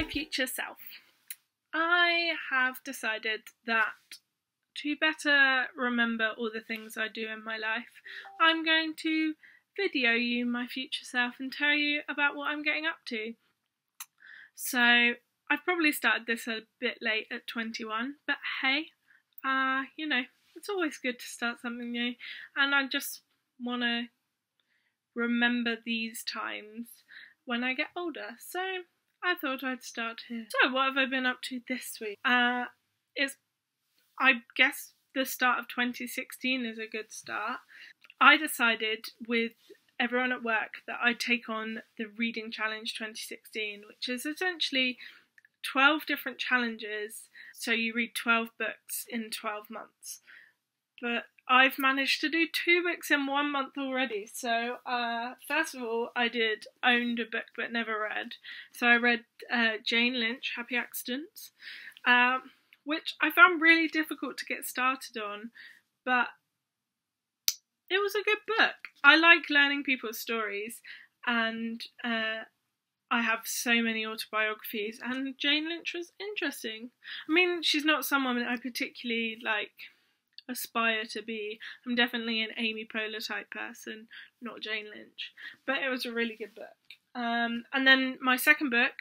my future self. I have decided that to better remember all the things I do in my life, I'm going to video you my future self and tell you about what I'm getting up to. So I've probably started this a bit late at 21, but hey, you know, it's always good to start something new, and I just want to remember these times when I get older, so I thought I'd start here. So what have I been up to this week? It's, I guess, the start of 2016 is a good start. I decided with everyone at work that I'd take on the Reading Challenge 2016, which is essentially 12 different challenges, so you read 12 books in 12 months. But I've managed to do 2 books in 1 month already. So first of all, I owned a book but never read. So I read Jane Lynch, Happy Accidents, which I found really difficult to get started on, but it was a good book. I like learning people's stories, and I have so many autobiographies, and Jane Lynch was interesting. I mean, she's not someone that I particularly aspire to be. I'm definitely an Amy Poehler type person, not Jane Lynch, but it was a really good book. And then my second book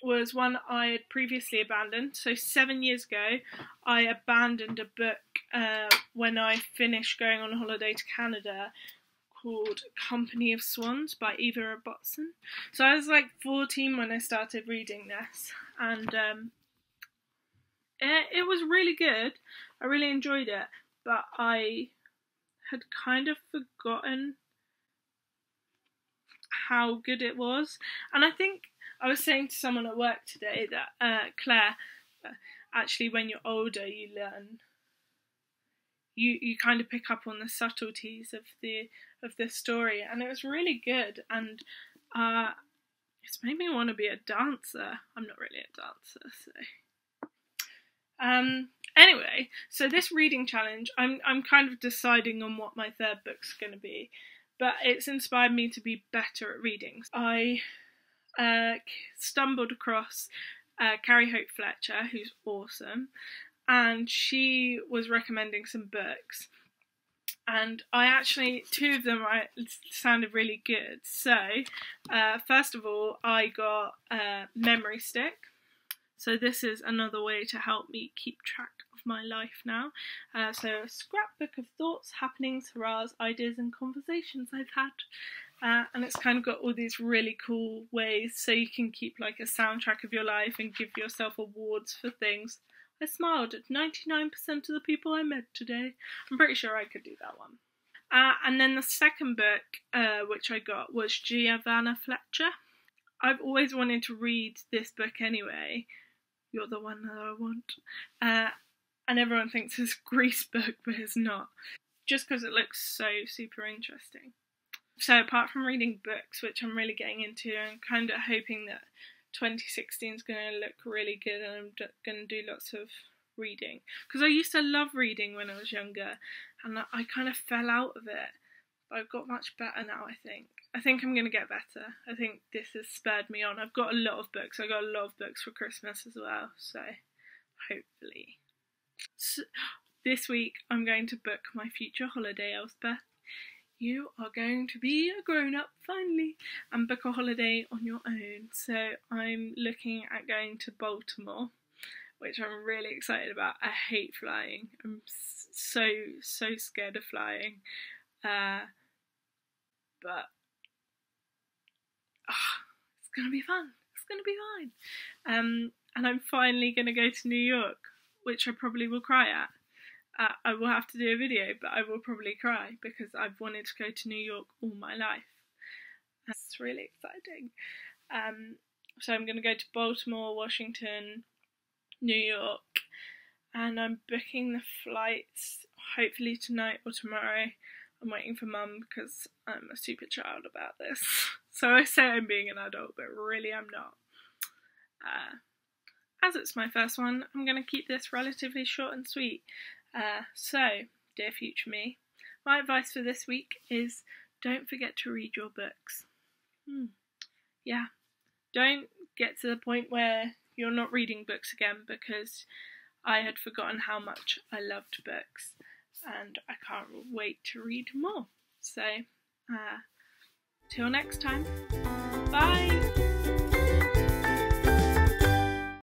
was one I had previously abandoned. So 7 years ago I abandoned a book when I finished going on holiday to Canada, called Company of Swans by Eva Robertson. So I was like 14 when I started reading this, and it was really good. I really enjoyed it, but I had kind of forgotten how good it was. And I think I was saying to someone at work today that, Claire, actually when you're older you learn, you kind of pick up on the subtleties of the story, and it was really good, and it's made me want to be a dancer. I'm not really a dancer, so anyway, so this reading challenge, I'm kind of deciding on what my third book's going to be, but it's inspired me to be better at reading. I stumbled across Carrie Hope Fletcher, who's awesome, and she was recommending some books, and I actually, 2 of them sounded really good. So first of all, I got Memory Stick. So this is another way to help me keep track of my life now. So a scrapbook of thoughts, happenings, hurrahs, ideas and conversations I've had. And it's kind of got all these really cool ways so you can keep like a soundtrack of your life and give yourself awards for things. I smiled at 99% of the people I met today. I'm pretty sure I could do that one. And then the second book, which I got, was Giovanna Fletcher. I've always wanted to read this book anyway. You're the One That I Want. And everyone thinks it's a Grease book, but it's not. Just because it looks so super interesting. So apart from reading books, which I'm really getting into, I'm kind of hoping that 2016 is going to look really good, and I'm going to do lots of reading. Because I used to love reading when I was younger, and I kind of fell out of it. But I've got much better now, I think. I think I'm going to get better. I think this has spurred me on. I've got a lot of books. I got a lot of books for Christmas as well, so hopefully. So, this week I'm going to book my future holiday, Elspeth. You are going to be a grown-up finally and book a holiday on your own. So I'm looking at going to Baltimore, which I'm really excited about. I hate flying. I'm so scared of flying. But it's going to be fun. It's going to be fine. And I'm finally going to go to New York, which I probably will cry at. I will have to do a video, but I will probably cry because I've wanted to go to New York all my life. It's really exciting. So I'm going to go to Baltimore, Washington, New York, and I'm booking the flights hopefully tonight or tomorrow. I'm waiting for Mum because I'm a super child about this. So I say I'm being an adult, but really I'm not. As it's my first one, I'm going to keep this relatively short and sweet. So, dear future me, my advice for this week is don't forget to read your books. Yeah, don't get to the point where you're not reading books again, because I had forgotten how much I loved books and I can't wait to read more. So, till next time, bye!